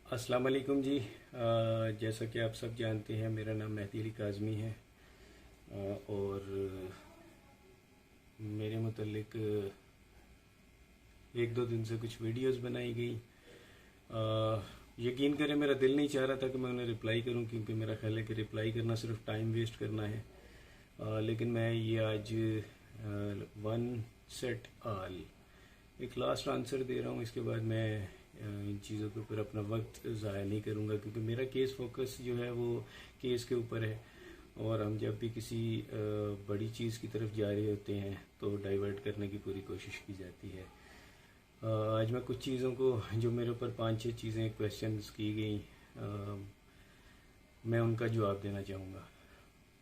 अस्सलाम वालेकुम जी। जैसा कि आप सब जानते हैं, मेरा नाम मेहदी अली काज़मी है। और मेरे मुतल्लिक एक दो दिन से कुछ वीडियोस बनाई गई। यकीन करें, मेरा दिल नहीं चाह रहा था कि मैं उन्हें रिप्लाई करूं, क्योंकि मेरा ख्याल है कि रिप्लाई करना सिर्फ टाइम वेस्ट करना है। लेकिन मैं ये आज वन सेट आल एक लास्ट आंसर दे रहा हूँ। इसके बाद मैं इन चीज़ों के ऊपर अपना वक्त ज़ाया नहीं करूँगा, क्योंकि मेरा केस फोकस जो है वो केस के ऊपर है। और हम जब भी किसी बड़ी चीज़ की तरफ जा रहे होते हैं तो डाइवर्ट करने की पूरी कोशिश की जाती है। आज मैं कुछ चीज़ों को, जो मेरे ऊपर 5-6 चीज़ें क्वेश्चंस की गई, मैं उनका जवाब देना चाहूँगा।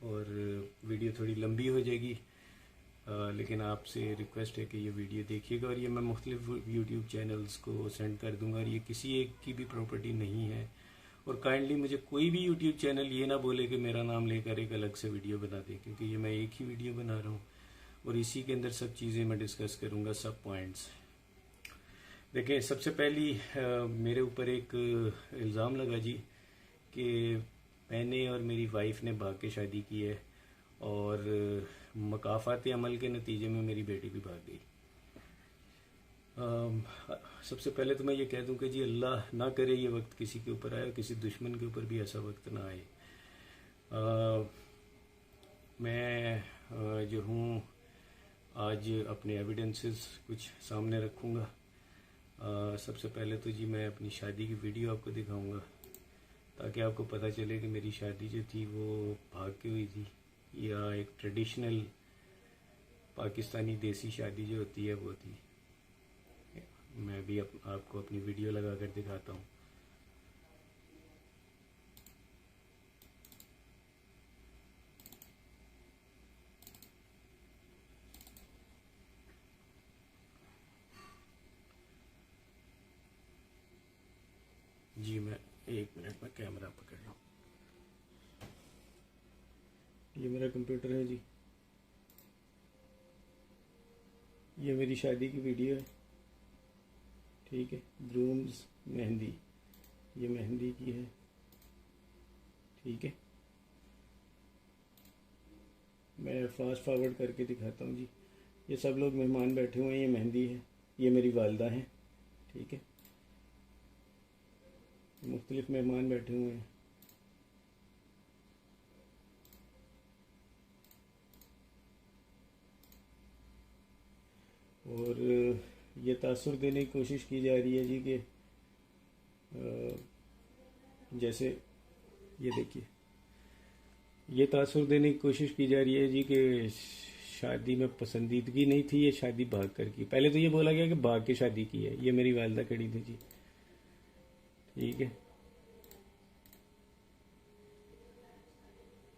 और वीडियो थोड़ी लंबी हो जाएगी, लेकिन आपसे रिक्वेस्ट है कि ये वीडियो देखिएगा। और ये मैं मुख्तलिफ यूट्यूब चैनल्स को सेंड कर दूंगा, और ये किसी एक की भी प्रॉपर्टी नहीं है। और काइंडली मुझे कोई भी यूट्यूब चैनल ये ना बोले कि मेरा नाम लेकर एक अलग से वीडियो बना दे, क्योंकि ये मैं एक ही वीडियो बना रहा हूँ और इसी के अंदर सब चीज़ें मैं डिस्कस करूँगा, सब पॉइंट्स। देखिए, सबसे पहली मेरे ऊपर एक इल्ज़ाम लगा जी कि मैंने और मेरी वाइफ ने भाग के शादी की है, और मकाफात अमल के नतीजे में मेरी बेटी भी भाग गई। सबसे पहले तो मैं ये कह दूं कि जी अल्लाह ना करे ये वक्त किसी के ऊपर आए, किसी दुश्मन के ऊपर भी ऐसा वक्त ना आए। मैं जो हूँ आज अपने एविडेंसेस कुछ सामने रखूँगा। सबसे पहले तो जी मैं अपनी शादी की वीडियो आपको दिखाऊंगा, ताकि आपको पता चले कि मेरी शादी जो थी वो भाग के हुई थी या एक ट्रेडिशनल पाकिस्तानी देसी शादी जो होती है वो थी। मैं भी आपको अपनी वीडियो लगा कर दिखाता हूँ। जी मैं 1 मिनट में कैमरा पकड़ रहा हूँ। ये मेरा कंप्यूटर है जी, ये मेरी शादी की वीडियो है, ठीक है। ग्रूम्स मेहंदी, ये मेहंदी की है, ठीक है। मैं फास्ट फॉरवर्ड करके दिखाता हूँ जी। ये सब लोग मेहमान बैठे हुए हैं, ये मेहंदी है, ये मेरी वालदा है, ठीक है। मुख्तलिफ मेहमान बैठे हुए हैं। और ये तासुर देने की कोशिश की जा रही है जी कि जैसे ये देखिए, ये तासुर देने की कोशिश की जा रही है जी कि शादी में पसंदीदगी नहीं थी, ये शादी भाग कर की। पहले तो ये बोला गया कि भाग के शादी की है। ये मेरी वालदा खड़ी थी जी, ठीक है।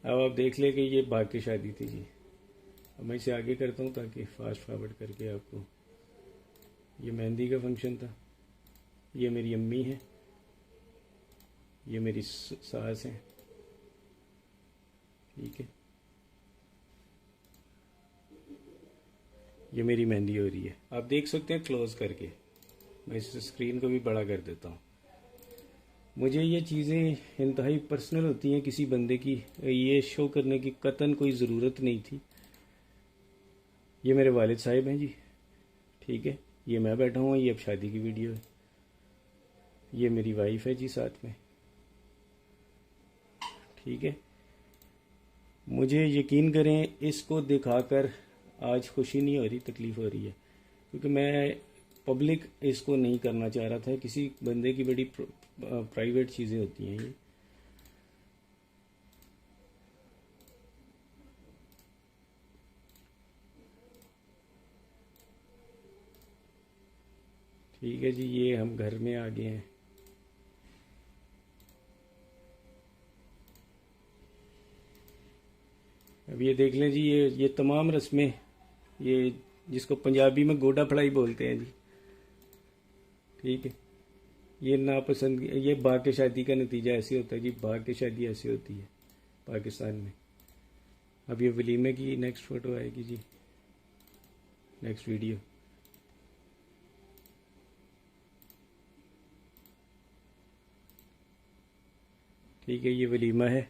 अब आप देख ले कि ये भाग के शादी थी जी। अब मैं इसे आगे करता हूँ ताकि फास्ट फॉरवर्ड करके आपको। ये मेहंदी का फंक्शन था, ये मेरी अम्मी है, ये मेरी सास है, ठीक है। ये मेरी मेहंदी हो रही है, आप देख सकते हैं क्लोज करके। मैं इस स्क्रीन को भी बड़ा कर देता हूँ। मुझे ये चीज़ें इंतहाई पर्सनल होती हैं किसी बंदे की, ये शो करने की कतन कोई ज़रूरत नहीं थी। ये मेरे वालिद साहिब हैं जी, ठीक है। ये मैं बैठा हूँ, ये अब शादी की वीडियो है। ये मेरी वाइफ है जी साथ में, ठीक है। मुझे यकीन करें, इसको दिखाकर आज खुशी नहीं हो रही, तकलीफ़ हो रही है, क्योंकि मैं पब्लिक इसको नहीं करना चाह रहा था। किसी बंदे की बड़ी प्राइवेट चीज़ें होती हैं ये। ठीक है जी, ये हम घर में आ गए हैं। अब ये देख लें जी, ये तमाम रस्में, ये जिसको पंजाबी में गोडा फड़ाई बोलते हैं जी, ठीक है। ये नापसंद, ये भाग के शादी का नतीजा ऐसे होता है जी। भाग के शादी ऐसे होती है पाकिस्तान में। अब ये वलीमे की नेक्स्ट फ़ोटो आएगी जी, नेक्स्ट वीडियो। ठीक है, ये वलीमा है।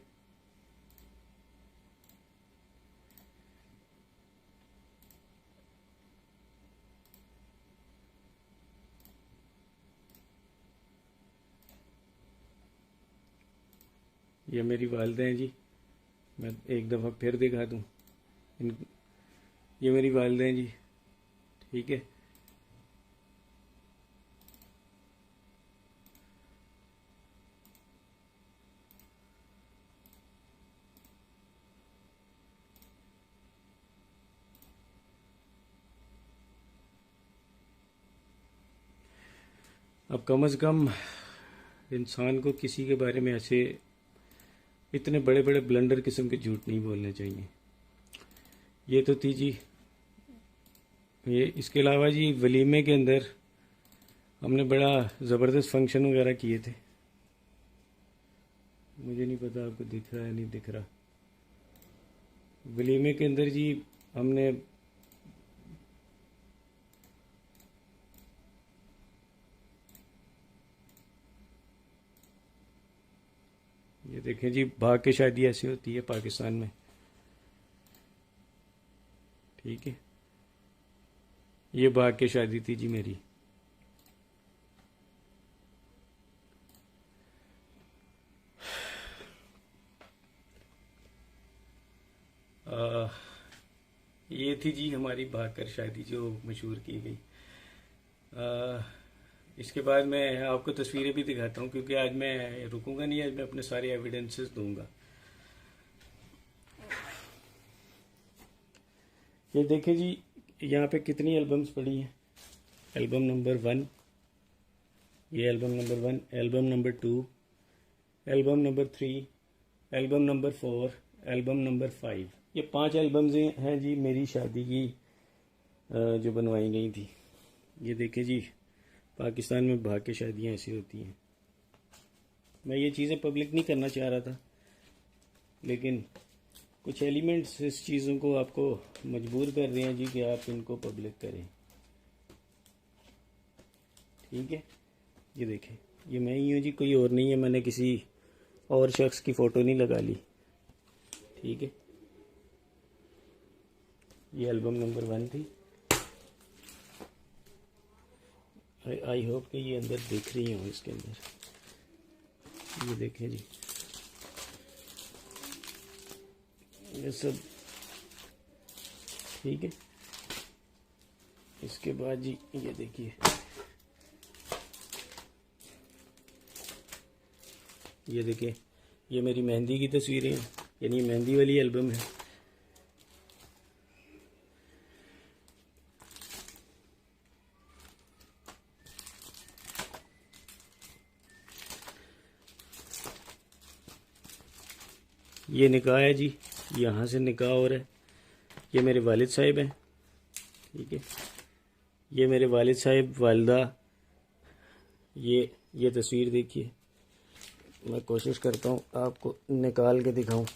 ये मेरी वालदा हैं जी, मैं एक दफ़ा फिर दिखा दूँ इन, ये मेरी वालदा हैं जी। ठीक है, अब कम अज़ कम इंसान को किसी के बारे में ऐसे इतने बड़े बड़े ब्लंडर किस्म के झूठ नहीं बोलने चाहिए। ये तो थी जी ये। इसके अलावा जी वलीमे के अंदर हमने बड़ा ज़बरदस्त फंक्शन वगैरह किए थे। मुझे नहीं पता आपको दिख रहा है नहीं दिख रहा। वलीमे के अंदर जी हमने ये देखें जी, भाग के शादी ऐसी होती है पाकिस्तान में। ठीक है, ये भाग के शादी थी जी मेरी। ये थी जी हमारी भाग कर शादी जो मशहूर की गई। इसके बाद मैं आपको तस्वीरें भी दिखाता हूँ, क्योंकि आज मैं रुकूंगा नहीं, आज मैं अपने सारे एविडेंसेस दूंगा। ये देखें जी, यहाँ पे कितनी एल्बम्स पड़ी हैं। एल्बम नंबर 1, ये album number 1, album number 2, album number 3, album number 4, album number 5। ये 5 एल्बम्स हैं जी मेरी शादी की जो बनवाई गई थी। ये देखें जी, पाकिस्तान में भाग के शादियाँ ऐसी होती हैं। मैं ये चीज़ें पब्लिक नहीं करना चाह रहा था, लेकिन कुछ एलिमेंट्स इस चीज़ों को आपको मजबूर कर रहे हैं जी कि आप इनको पब्लिक करें। ठीक है, ये देखें, ये मैं ही हूँ जी, कोई और नहीं है। मैंने किसी और शख्स की फ़ोटो नहीं लगा ली। ठीक है, ये एल्बम नंबर 1 थी। आई होप कि ये अंदर देख रही हूँ। इसके अंदर ये देखें जी, ये सब ठीक है। इसके बाद जी ये देखिए, ये देखिए, ये मेरी मेहंदी की तस्वीरें हैं, यानी मेहंदी वाली एल्बम है। ये निकाह है जी, यहाँ से निकाह हो रहा है। ये मेरे वालिद साहिब हैं। ठीक है, ये मेरे वालिद साहिब, वालदा। ये तस्वीर देखिए, मैं कोशिश करता हूँ आपको निकाल के दिखाऊं।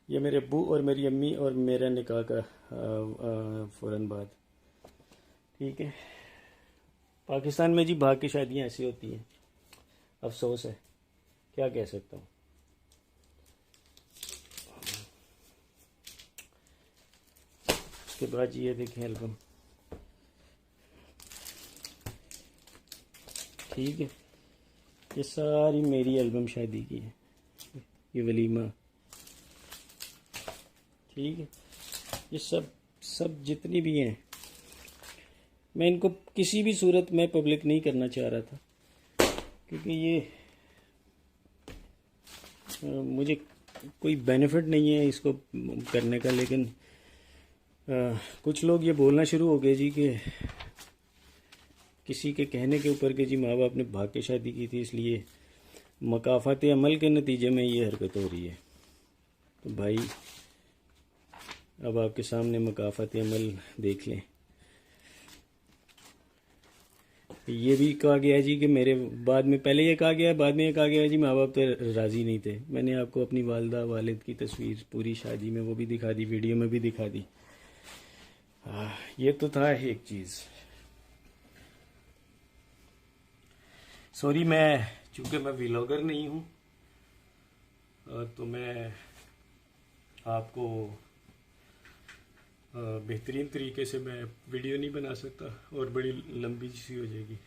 ये मेरे अब्बू और मेरी अम्मी और मेरा निकाह का फ़ौरन बाद। ठीक है, पाकिस्तान में जी भाग की शादियाँ ऐसी होती हैं। अफसोस है, क्या कह सकता हूँ। उसके बाद जी ये देखें एल्बम। ठीक है, ये सारी मेरी एल्बम शादी की है। ये वलीमा। ठीक है, ये सब जितनी भी हैं, मैं इनको किसी भी सूरत में पब्लिक नहीं करना चाह रहा था, क्योंकि ये मुझे कोई बेनिफिट नहीं है इसको करने का। लेकिन कुछ लोग ये बोलना शुरू हो गए जी कि किसी के कहने के ऊपर कि जी माँ बाप ने भाग के शादी की थी, इसलिए मकाफात अमल के नतीजे में ये हरकत हो रही है। तो भाई, अब आपके सामने मकाफात अमल देख लें। ये भी कहा गया जी कि मेरे बाद में, पहले ये कहा गया, बाद में ये कहा गया जी माँ बाप तो राज़ी नहीं थे। मैंने आपको अपनी वालदा वालिद की तस्वीर पूरी शादी में वो भी दिखा दी, वीडियो में भी दिखा दी। ये तो था एक चीज़। सॉरी, चूँकि मैं व्लॉगर नहीं हूँ तो मैं आपको बेहतरीन तरीके से मैं वीडियो नहीं बना सकता और बड़ी लंबी सी हो जाएगी।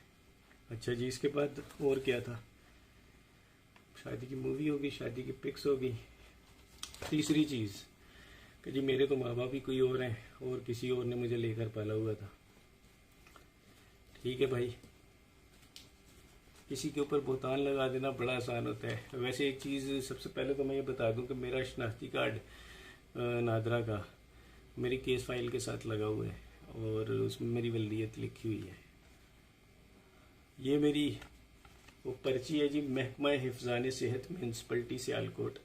अच्छा जी, इसके बाद और क्या था? शादी की मूवी होगी, शादी की पिक्स होगी। तीसरी चीज़ कि जी मेरे तो माँ बाप ही कोई और हैं और किसी और ने मुझे लेकर पाला हुआ था। ठीक है भाई, किसी के ऊपर बोतान लगा देना बड़ा आसान होता है। वैसे एक चीज़ सबसे पहले तो मैं ये बता दूं कि मेरा शनाख्ती कार्ड नादरा का मेरी केस फाइल के साथ लगा हुआ है और उसमें मेरी वल्दियत लिखी हुई है। ये मेरी वो पर्ची है जी, महकमा हिफ्ज़ान सेहत म्यूनसिपलिटी सियालकोट,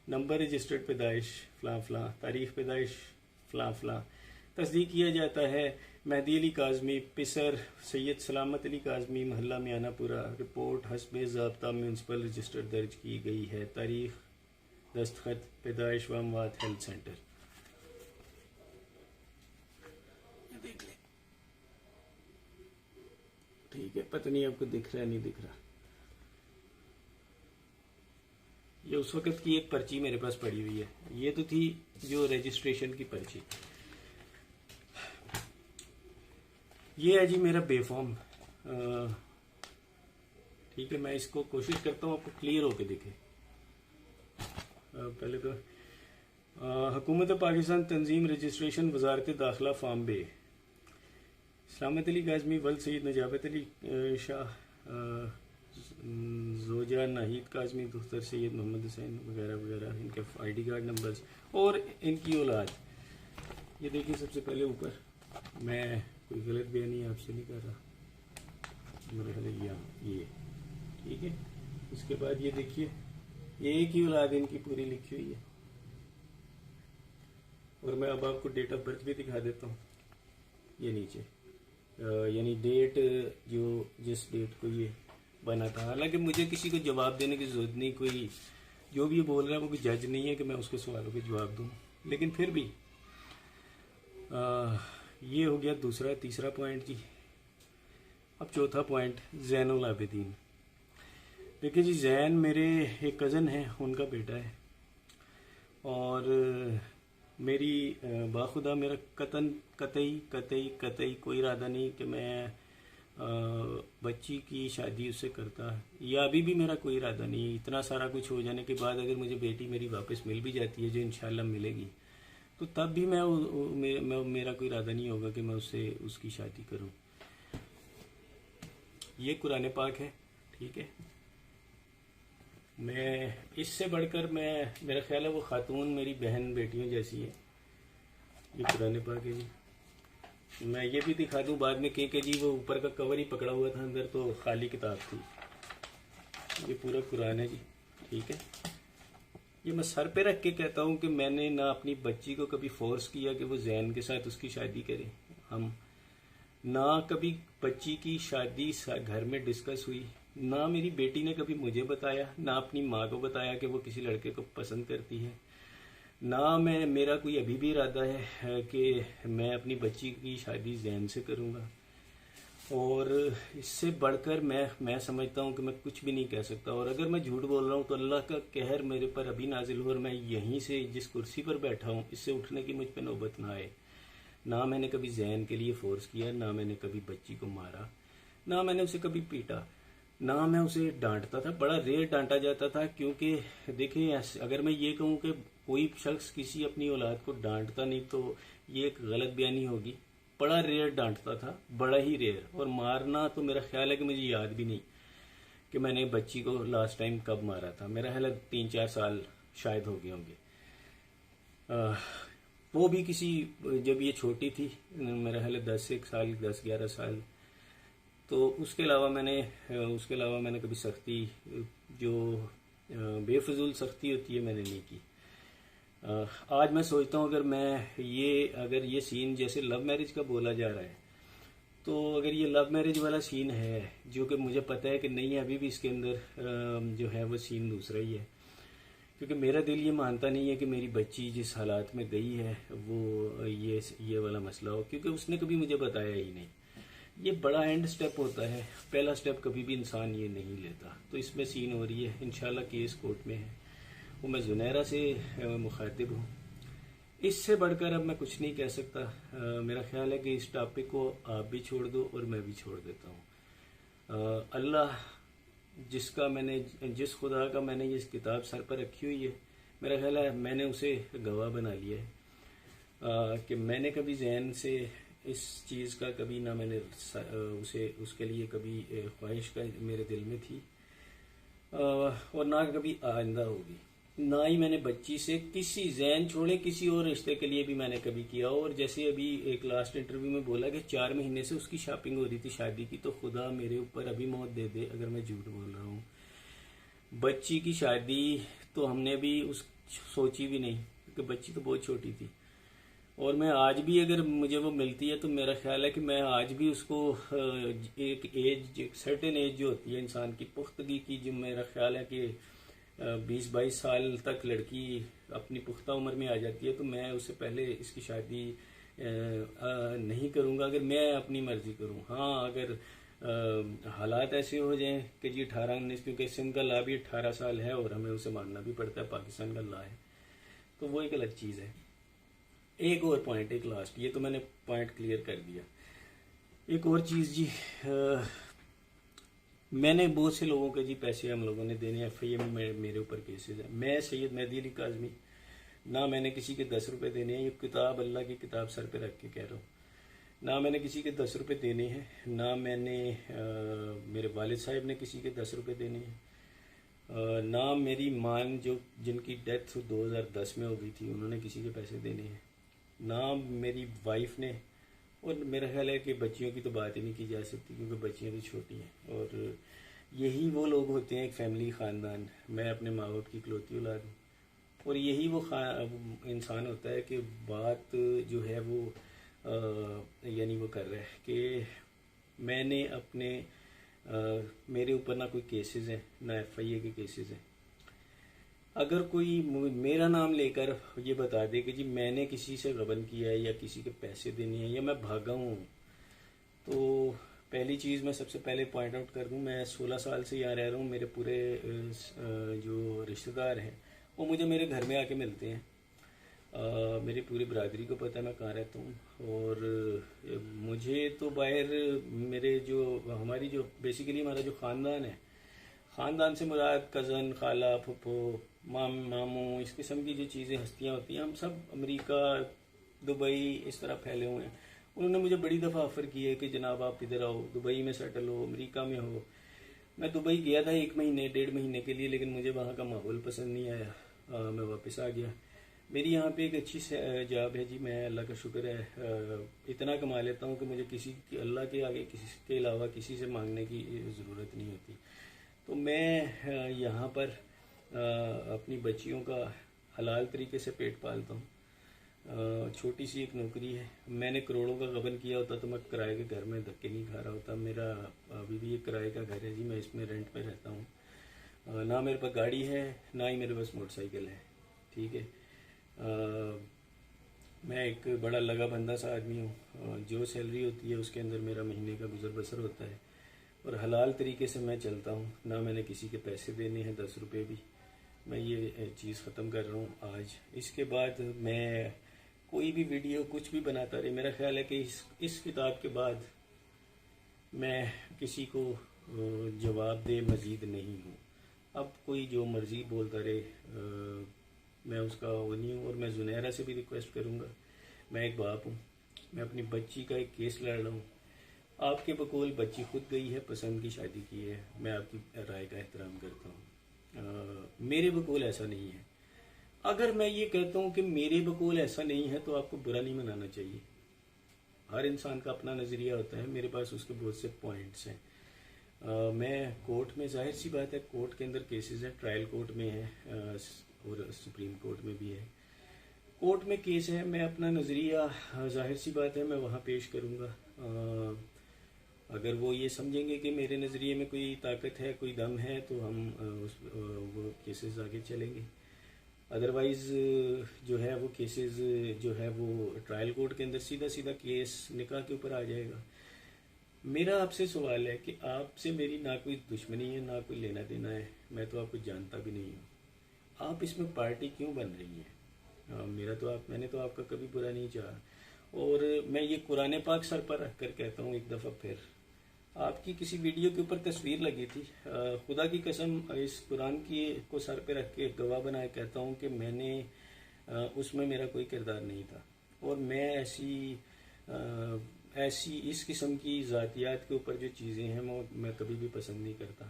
नंबर रजिस्टर्ड पैदाइश फ़लाँ फ़लाँ, तारीख़ पैदाइश फ़लाँ फ़लाँ, तस्दीक किया जाता है मेहदी अली काज़मी, पिसर सैयद सलामत अली काज़मी, महल्ला मियानापुरा। रिपोर्ट हस्बे ज़ाब्ता म्यूनसिपल रजिस्टर दर्ज की गई है। तारीख़, दस्तखत, पैदाइश व अमवात हेल्थ सेंटर। देख ले, ठीक है, पता नहीं आपको दिख रहा है नहीं दिख रहा। ये उस वक़्त की एक पर्ची मेरे पास पड़ी हुई है। ये तो थी जो रजिस्ट्रेशन की पर्ची। ये है जी मेरा बेफॉर्म। ठीक है, मैं इसको कोशिश करता हूँ आपको क्लियर होके दिखे। पहले तो हुकूमत पाकिस्तान तंजीम रजिस्ट्रेशन वजारत दाखिला फॉर्म बे, सलामत अली काज़मी, वल्द सैयद नजाबत अली शाह, जोजा नाहिद काज़मी, दुख्तर सैयद मोहम्मद हुसैन वगैरह वगैरह, इनके ID कार्ड नंबर्स और इनकी औलाद। ये देखिए सबसे पहले ऊपर, मैं कोई गलत बयानी आपसे नहीं कर रहा, मेरे ख्याल ये ठीक है। इसके बाद ये देखिए, एक ही औलाद इनकी पूरी लिखी हुई है और मैं अब आपको डेट ऑफ बर्थ भी दिखा देता हूँ। ये नीचे यानी डेट जो जिस डेट को ये बना था। हालांकि मुझे किसी को जवाब देने की जरूरत नहीं, कोई जो भी ये बोल रहा है वो कोई जज नहीं है कि मैं उसके सवालों के जवाब दूँ, लेकिन फिर भी ये हो गया दूसरा। तीसरा पॉइंट जी, अब चौथा पॉइंट, ज़ैनुल आबिदीन। देखिए जी, जैन मेरे एक कज़न है, उनका बेटा है और मेरी बाखुदा मेरा कतई कोई इरादा नहीं कि मैं बच्ची की शादी उससे करता, या अभी भी मेरा कोई इरादा नहीं। इतना सारा कुछ हो जाने के बाद अगर मुझे बेटी मेरी वापस मिल भी जाती है, जो इंशाल्लाह मिलेगी, तो तब भी मेरा कोई इरादा नहीं होगा कि मैं उससे उसकी शादी करूं। ये कुरान पाक है, ठीक है। मैं इससे बढ़कर मेरा ख्याल है वो खातून मेरी बहन बेटियों जैसी है। ये कुरान पाक है जी। मैं ये भी दिखा दूं बाद में कि जी वो ऊपर का कवर ही पकड़ा हुआ था, अंदर तो खाली किताब थी। ये पूरा कुरान है जी, ठीक है। ये मैं सर पे रख के कहता हूँ कि मैंने ना अपनी बच्ची को कभी फोर्स किया कि वो जैन के साथ उसकी शादी करे। हम ना कभी बच्ची की शादी घर में डिस्कस हुई, ना मेरी बेटी ने कभी मुझे बताया, ना अपनी माँ को बताया कि वो किसी लड़के को पसंद करती है, ना मेरा कोई अभी भी इरादा है कि मैं अपनी बच्ची की शादी जैन से करूँगा। और इससे बढ़कर मैं समझता हूँ कि मैं कुछ भी नहीं कह सकता। और अगर मैं झूठ बोल रहा हूँ तो अल्लाह का कहर मेरे पर अभी नाजिल हो और मैं यहीं से जिस कुर्सी पर बैठा हूँ इससे उठने की मुझ पर नौबत ना आए। ना मैंने कभी जैन के लिए फोर्स किया, ना मैंने कभी बच्ची को मारा, ना मैंने उसे कभी पीटा, ना मैं उसे डांटता था। बड़ा रेयर डांटा जाता था, क्योंकि देखिए अगर मैं ये कहूँ कि कोई शख्स किसी अपनी औलाद को डांटता नहीं तो ये एक गलत बयानी होगी। बड़ा रेयर डांटता था, बड़ा ही रेयर। और मारना तो मेरा ख्याल है कि मुझे याद भी नहीं कि मैंने बच्ची को लास्ट टाइम कब मारा था। मेरा ख्याल है 3-4 साल शायद हो गए होंगे। वो भी किसी, जब ये छोटी थी, मेरा ख्याल है 10-11 साल। तो उसके अलावा मैंने कभी सख्ती, जो बेफजूल सख्ती होती है, मैंने नहीं की। आज मैं सोचता हूँ अगर ये सीन जैसे लव मैरिज का बोला जा रहा है, तो अगर ये लव मैरिज वाला सीन है, जो कि मुझे पता है कि नहीं है, अभी भी इसके अंदर जो है वो सीन दूसरा ही है। क्योंकि मेरा दिल ये मानता नहीं है कि मेरी बच्ची जिस हालात में गई है वो ये वाला मसला हो, क्योंकि उसने कभी मुझे बताया ही नहीं। ये बड़ा एंड स्टेप होता है, पहला स्टेप कभी भी इंसान ये नहीं लेता। तो इसमें सीन हो रही है, इंशाल्लाह केस कोर्ट में है, वो मैं जुनैरा से मुखातिब हूँ। इससे बढ़कर अब मैं कुछ नहीं कह सकता। मेरा ख्याल है कि इस टॉपिक को आप भी छोड़ दो और मैं भी छोड़ देता हूँ। अल्लाह जिस खुदा का मैंने ये किताब सर पर रखी हुई है, मेरा ख्याल है मैंने उसे गवाह बना लिया है कि मैंने कभी जहन से इस चीज़ का कभी ना मैंने उसके लिए कभी ख्वाहिश का मेरे दिल में थी और ना कभी आइंदा होगी। ना ही मैंने बच्ची से किसी जहन छोड़े किसी और रिश्ते के लिए भी मैंने कभी किया। और जैसे अभी एक लास्ट इंटरव्यू में बोला कि 4 महीने से उसकी शॉपिंग हो रही थी शादी की, तो खुदा मेरे ऊपर अभी मौत दे दे अगर मैं झूठ बोल रहा हूँ। बच्ची की शादी तो हमने भी सोची भी नहीं, क्योंकि बच्ची तो बहुत छोटी थी। और मैं आज भी अगर मुझे वो मिलती है तो मेरा ख्याल है कि मैं आज भी उसको एक सर्टेन एज जो होती है इंसान की पुख्तगी की, जो मेरा ख्याल है कि 20-22 साल तक लड़की अपनी पुख्ता उम्र में आ जाती है, तो मैं उससे पहले इसकी शादी नहीं करूँगा अगर मैं अपनी मर्जी करूँ। हाँ, अगर हालात ऐसे हो जाएं कि जी 18-19, क्योंकि सिंध का ला भी 18 साल है और हमें उसे मानना भी पड़ता है, पाकिस्तान का ला है, तो वो एक अलग चीज़ है। एक और पॉइंट, एक लास्ट, ये तो मैंने पॉइंट क्लियर कर दिया। एक और चीज़ जी, मैंने बहुत से लोगों के जी पैसे हम लोगों ने देने, FIA में मेरे ऊपर केसेस है। मैं सैयद मेहदी अली काज़मी, ना मैंने किसी के 10 रुपये देने हैं, ये किताब अल्लाह की किताब सर पे रख के कह रहा हूँ, ना मैंने किसी के 10 रुपये देने हैं, ना मैंने मेरे वालिद साहब ने किसी के 10 रुपये देने हैं, ना मेरी मान जो जिनकी डेथ 2010 में हो गई थी उन्होंने किसी के पैसे देने हैं, ना मेरी वाइफ ने। और मेरा ख्याल है कि बच्चियों की तो बात ही नहीं की जा सकती, क्योंकि बच्चियां भी छोटी हैं। और यही वो लोग होते हैं, एक फैमिली, ख़ानदान। मैं अपने माँ बाप की इकलौती औलाद हूँ, और यही वो इंसान होता है कि बात जो है वो यानी वो कर रहा है कि मैंने अपने मेरे ऊपर ना कोई केसेस हैं, ना FIA के केसेस हैं। अगर कोई मेरा नाम लेकर ये बता दे कि जी मैंने किसी से गबन किया है या किसी के पैसे देने हैं या मैं भागा हूँ, तो पहली चीज़ मैं सबसे पहले पॉइंट आउट कर दूँ, मैं 16 साल से यहाँ रह रहा हूँ। मेरे पूरे जो रिश्तेदार हैं वो मुझे मेरे घर में आके मिलते हैं। मेरी पूरी बरादरी को पता है मैं कहाँ रहता हूँ। और मुझे तो बाहर मेरे जो हमारी जो बेसिकली हमारा जो ख़ानदान है, ख़ानदान से मुराद कज़न, खाला, फुप्पो, मामू, इस किस्म की जो चीज़ें हस्तियाँ होती हैं, हम सब अमेरिका, दुबई इस तरह फैले हुए हैं। उन्होंने मुझे बड़ी दफ़ा ऑफ़र किया है कि जनाब आप इधर आओ, दुबई में सेटल हो, अमेरिका में हो। मैं दुबई गया था 1 महीने 1.5 महीने के लिए, लेकिन मुझे वहाँ का माहौल पसंद नहीं आया, मैं वापस आ गया। मेरी यहाँ पे एक अच्छी जॉब है जी, मैं अल्लाह का शुक्र है इतना कमा लेता हूँ कि मुझे अल्लाह के आगे किसी के अलावा किसी से मांगने की ज़रूरत नहीं होती। तो मैं यहाँ पर अपनी बच्चियों का हलाल तरीके से पेट पालता हूँ। छोटी सी एक नौकरी है। मैंने करोड़ों का गबन किया होता तो मैं किराए के घर में धक्के नहीं खा रहा होता। मेरा अभी भी एक किराए का घर है जी, मैं इसमें रेंट पे रहता हूँ। ना मेरे पास गाड़ी है, ना ही मेरे पास मोटरसाइकिल है, ठीक है। मैं एक बड़ा लगा बंदा सा आदमी हूँ। जो सैलरी होती है उसके अंदर मेरा महीने का गुजर बसर होता है और हलाल तरीके से मैं चलता हूँ। ना मैंने किसी के पैसे देने हैं 10 रुपये भी। मैं ये चीज़ ख़त्म कर रहा हूँ आज। इसके बाद मैं कोई भी वीडियो कुछ भी बनाता रहे, मेरा ख्याल है कि इस किताब के बाद मैं किसी को जवाब दे मज़ीद नहीं हूँ। अब कोई जो मर्ज़ी बोलता रहे, मैं उसका वो नहीं हूँ। और मैं जुनैरा से भी रिक्वेस्ट करूँगा, मैं एक बाप हूँ, मैं अपनी बच्ची का एक केस लड़ रहा हूँ। आपके बकौल बच्ची खुद गई है, पसंद की शादी की है, मैं आपकी राय का एहतराम करता हूँ। मेरे बकौल ऐसा नहीं है। अगर मैं ये कहता हूँ कि मेरे बकौल ऐसा नहीं है तो आपको बुरा नहीं मनाना चाहिए। हर इंसान का अपना नज़रिया होता है, मेरे पास उसके बहुत से पॉइंट्स हैं। मैं कोर्ट में, जाहिर सी बात है, कोर्ट के अंदर केसेस हैं, ट्रायल कोर्ट में है और सुप्रीम कोर्ट में भी है। कोर्ट में केस है, मैं अपना नज़रिया, जाहिर सी बात है, मैं वहाँ पेश करूँगा। अगर वो ये समझेंगे कि मेरे नज़रिए में कोई ताकत है, कोई दम है, तो हम वो केसेस आगे चलेंगे। अदरवाइज़ जो है वो केसेस जो है वो ट्रायल कोर्ट के अंदर सीधा सीधा केस निकाह के ऊपर आ जाएगा। मेरा आपसे सवाल है कि आपसे मेरी ना कोई दुश्मनी है ना कोई लेना देना है, मैं तो आपको जानता भी नहीं हूँ। आप इसमें पार्टी क्यों बन रही है? मैंने तो आपका कभी बुरा नहीं चाहा। और मैं ये कुरान पाक सर पर रख कर कहता हूँ एक दफ़ा फिर, आपकी किसी वीडियो के ऊपर तस्वीर लगी थी, खुदा की कसम इस कुरान की को सर पे रख के गवाह बनाए कहता हूँ कि मैंने उसमें मेरा कोई किरदार नहीं था। और मैं ऐसी इस किस्म की ज़ातियात के ऊपर जो चीज़ें हैं वो मैं कभी भी पसंद नहीं करता।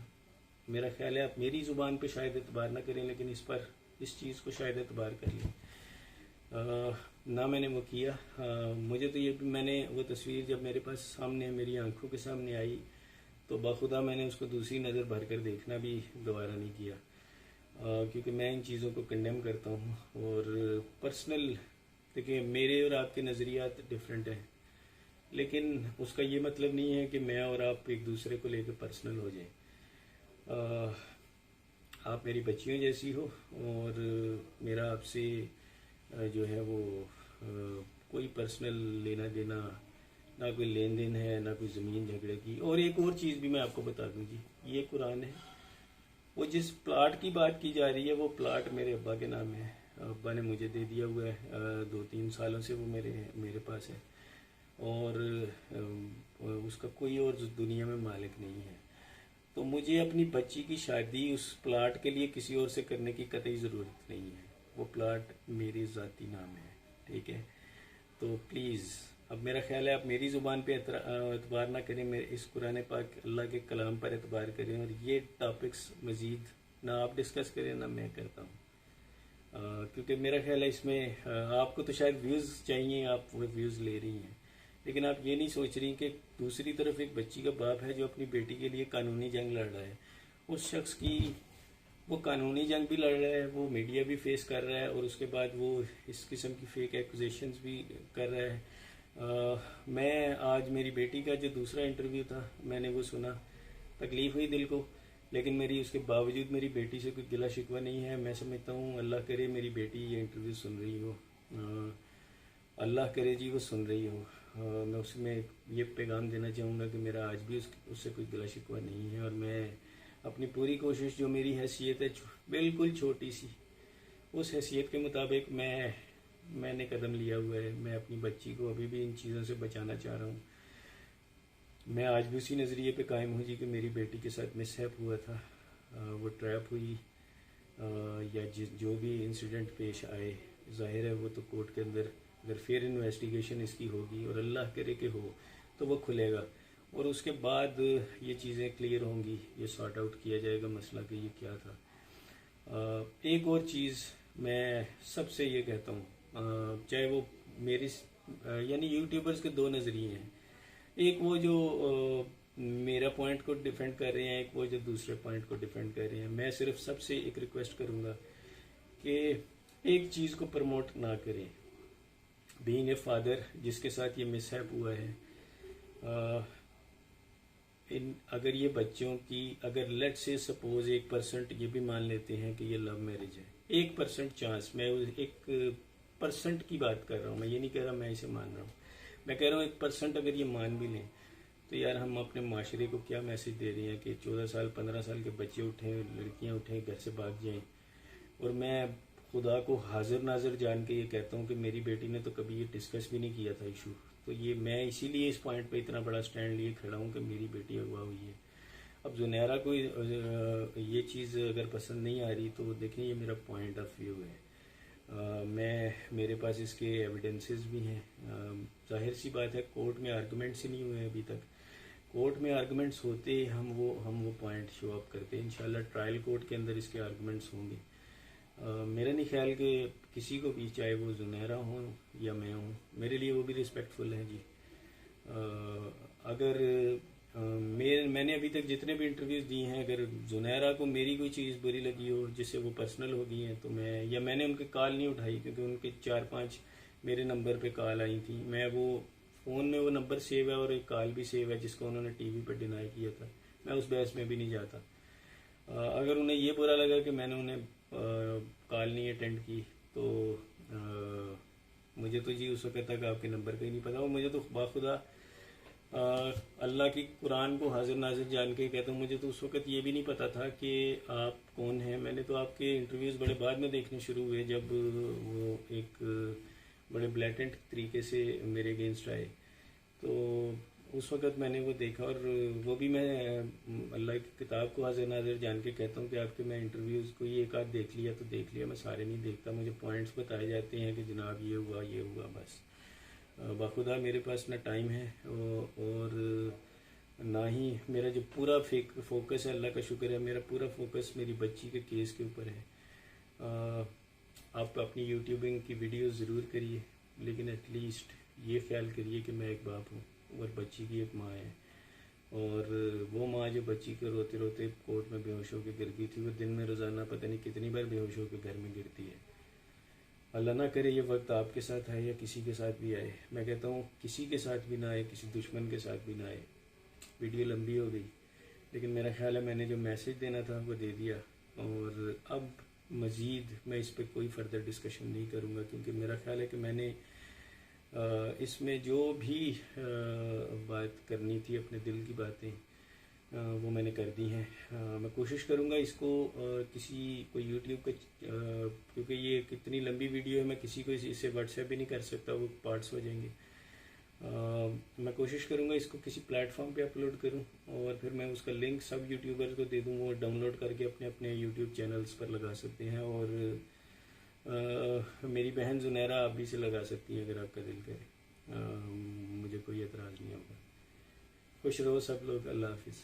मेरा ख्याल है आप मेरी ज़ुबान पे शायद एतबार ना करें, लेकिन इस चीज़ को शायद एतबार कर लें। ना मैंने वो किया। मुझे तो ये मैंने वो तस्वीर जब मेरे पास सामने मेरी आंखों के सामने आई तो बाखुदा मैंने उसको दूसरी नज़र भर कर देखना भी गवारा नहीं किया, क्योंकि मैं इन चीज़ों को कंडेम करता हूँ। और पर्सनल देखिए, मेरे और आपके नज़रियात डिफरेंट हैं, लेकिन उसका ये मतलब नहीं है कि मैं और आप एक दूसरे को लेकर पर्सनल हो जाए। आप मेरी बच्चियों जैसी हो और मेरा आपसे जो है वो कोई पर्सनल लेना देना, ना कोई लेन देन है, ना कोई ज़मीन झगड़े की। और एक और चीज़ भी मैं आपको बता दूं जी, ये कुरान है, वो जिस प्लाट की बात की जा रही है वो प्लाट मेरे अब्बा के नाम है। अब्बा ने मुझे दे दिया हुआ है, 2-3 सालों से वो मेरे पास है। और उसका कोई और दुनिया में मालिक नहीं है। तो मुझे अपनी बच्ची की शादी उस प्लाट के लिए किसी और से करने की कतई ज़रूरत नहीं है। वो प्लाट मेरे ज़ाती नाम है, ठीक है? तो प्लीज़, अब मेरा ख्याल है आप मेरी ज़ुबान पे एतबार ना करें, मेरे इस कुरान पाक अल्लाह के कलाम पर एतबार करें। और ये टॉपिक्स मज़ीद ना आप डिस्कस करें ना मैं करता हूँ, क्योंकि मेरा ख्याल है इसमें आपको तो शायद व्यूज़ चाहिए, आप वो व्यूज़ ले रही हैं, लेकिन आप ये नहीं सोच रही कि दूसरी तरफ एक बच्ची का बाप है जो अपनी बेटी के लिए कानूनी जंग लड़ रहा है। उस शख्स की वो कानूनी जंग भी लड़ रहा है, वो मीडिया भी फेस कर रहा है, और उसके बाद वो इस किस्म की फेक एक्यूजेशंस भी कर रहा है। मैं आज मेरी बेटी का जो दूसरा इंटरव्यू था मैंने वो सुना, तकलीफ़ हुई दिल को, लेकिन मेरी उसके बावजूद मेरी बेटी से कोई गिला शिकवा नहीं है। मैं समझता हूँ अल्लाह करे मेरी बेटी ये इंटरव्यू सुन रही हो, अल्लाह करे जी वो सुन रही हो। मैं उसमें ये पैगाम देना चाहूँगा कि मेरा आज भी उससे कोई गिला शिकवा नहीं है, और मैं अपनी पूरी कोशिश, जो मेरी हैसियत है बिल्कुल छोटी सी, उस हैसियत के मुताबिक मैंने कदम लिया हुआ है। मैं अपनी बच्ची को अभी भी इन चीज़ों से बचाना चाह रहा हूँ। मैं आज भी उसी नज़रिए पे कायम हूँ जी कि मेरी बेटी के साथ मिसहैप हुआ था, वो ट्रैप हुई, या जो भी इंसिडेंट पेश आए, जाहिर है वो तो कोर्ट के अंदर अगर फिर इन्वेस्टिगेशन इसकी होगी, और अल्लाह करे कि हो तो वो खुलेगा, और उसके बाद ये चीज़ें क्लियर होंगी, ये सॉर्ट आउट किया जाएगा मसला कि ये क्या था। एक और चीज़ मैं सबसे ये कहता हूँ, चाहे वो मेरी यानी यूट्यूबर्स के दो नज़रिए हैं, एक वो जो मेरा पॉइंट को डिफेंड कर रहे हैं, एक वो जो दूसरे पॉइंट को डिफेंड कर रहे हैं। मैं सिर्फ सबसे एक रिक्वेस्ट करूँगा कि एक चीज़ को प्रमोट ना करें। बीइंग ए फादर जिसके साथ ये मिसहैप हुआ है, अगर ये बच्चों की, अगर लेट से सपोज 1% ये भी मान लेते हैं कि ये लव मैरिज है, 1% चांस, मैं 1% की बात कर रहा हूँ, मैं ये नहीं कह रहा मैं इसे मान रहा हूँ, मैं कह रहा हूँ 1% अगर ये मान भी लें तो यार हम अपने माशरे को क्या मैसेज दे रहे हैं कि 14 साल 15 साल के बच्चे उठें, लड़कियाँ उठें, घर से भाग जाएं। और मैं खुदा को हाजिर नाजिर जान के ये कहता हूँ कि मेरी बेटी ने तो कभी ये डिस्कस भी नहीं किया था इशू। तो ये मैं इसीलिए इस पॉइंट पे इतना बड़ा स्टैंड लिए खड़ा हूँ कि मेरी बेटी अगवा हुई है। अब जुनैरा को ये चीज़ अगर पसंद नहीं आ रही तो देखें, ये मेरा पॉइंट ऑफ व्यू है। मेरे पास इसके एविडेंसेस भी हैं। जाहिर सी बात है कोर्ट में आर्गूमेंट्स ही नहीं हुए अभी तक। कोर्ट में आर्गूमेंट्स होते हम वो पॉइंट शो अप करते हैं। इंशाल्लाह ट्रायल कोर्ट के अंदर इसके आर्गूमेंट्स होंगे। मेरा नहीं ख्याल कि किसी को भी, चाहे वो जुनैरा हो या मैं हूँ, मेरे लिए वो भी रिस्पेक्टफुल है जी। अगर मैंने अभी तक जितने भी इंटरव्यूज़ दिए हैं, अगर जुनैरा को मेरी कोई चीज़ बुरी लगी हो जिससे वो पर्सनल हो गई हैं तो मैंने उनके कॉल नहीं उठाई, क्योंकि उनके 4-5 मेरे नंबर पे कॉल आई थी। मैं वो फ़ोन में वो नंबर सेव है और एक कॉल भी सेव है जिसको उन्होंने टीवी पर डिनाई किया था। मैं उस बहस में भी नहीं जाता। अगर उन्हें ये बुरा लगा कि मैंने उन्हें कॉल नहीं अटेंड की तो मुझे तो जी उस वक्त तक आपके नंबर का ही नहीं पता। और मुझे तो बाखुदा अल्लाह की कुरान को हाजिर नाजिर जान के कहता हूँ। मुझे तो उस वक़्त ये भी नहीं पता था कि आप कौन हैं। मैंने तो आपके इंटरव्यूज़ बड़े बाद में देखने शुरू हुए, जब वो एक बड़े ब्लैटेंट तरीके से मेरे अगेंस्ट आए। तो उस वक़्त मैंने वो देखा, और वो भी मैं अल्लाह की किताब को हाजिर नाजिर जान के कहता हूँ कि आपके मैं इंटरव्यूज़ कोई एक आध देख लिया तो देख लिया, मैं सारे नहीं देखता। मुझे पॉइंट्स बताए जाते हैं कि जनाब ये हुआ, बस। बाखुदा मेरे पास ना टाइम है और ना ही मेरा जो पूरा फोकस है, अल्लाह का शुक्र है, मेरा पूरा फोकस मेरी बच्ची के केस के ऊपर है। आप अपनी यूट्यूबिंग की वीडियो ज़रूर करिए, लेकिन एटलीस्ट ये ख्याल करिए कि मैं एक बाप हूँ और बच्ची की एक माँ है। और वो माँ जो बच्ची को रोते रोते कोर्ट में बेहोश होकर गिर गई थी, वो दिन में रोज़ाना पता नहीं कितनी बार बेहोश होकर घर में गिरती है। अल्लाह ना करे ये वक्त आपके साथ आए या किसी के साथ भी आए। मैं कहता हूँ किसी के साथ भी ना आए, किसी दुश्मन के साथ भी ना आए। वीडियो लंबी हो गई, लेकिन मेरा ख्याल है मैंने जो मैसेज देना था वो दे दिया, और अब मज़ीद मैं इस पर कोई फर्दर डिस्कशन नहीं करूँगा, क्योंकि मेरा ख्याल है कि मैंने इसमें जो भी बात करनी थी, अपने दिल की बातें, वो मैंने कर दी हैं। मैं कोशिश करूँगा इसको किसी को यूट्यूब का, क्योंकि ये कितनी लंबी वीडियो है, मैं किसी को इसे व्हाट्सएप भी नहीं कर सकता, वो पार्ट्स हो जाएंगे। मैं कोशिश करूँगा इसको किसी प्लेटफॉर्म पे अपलोड करूँ, और फिर मैं उसका लिंक सब यूट्यूबर्स को दे दूँ, वो डाउनलोड करके अपने अपने यूट्यूब चैनल्स पर लगा सकते हैं। और मेरी बहन जुनैरा आप भी से लगा सकती हैं अगर आपका दिल करे। मुझे कोई एतराज़ नहीं होगा। खुश रहो सब लोग। अल्लाह हाफिज़।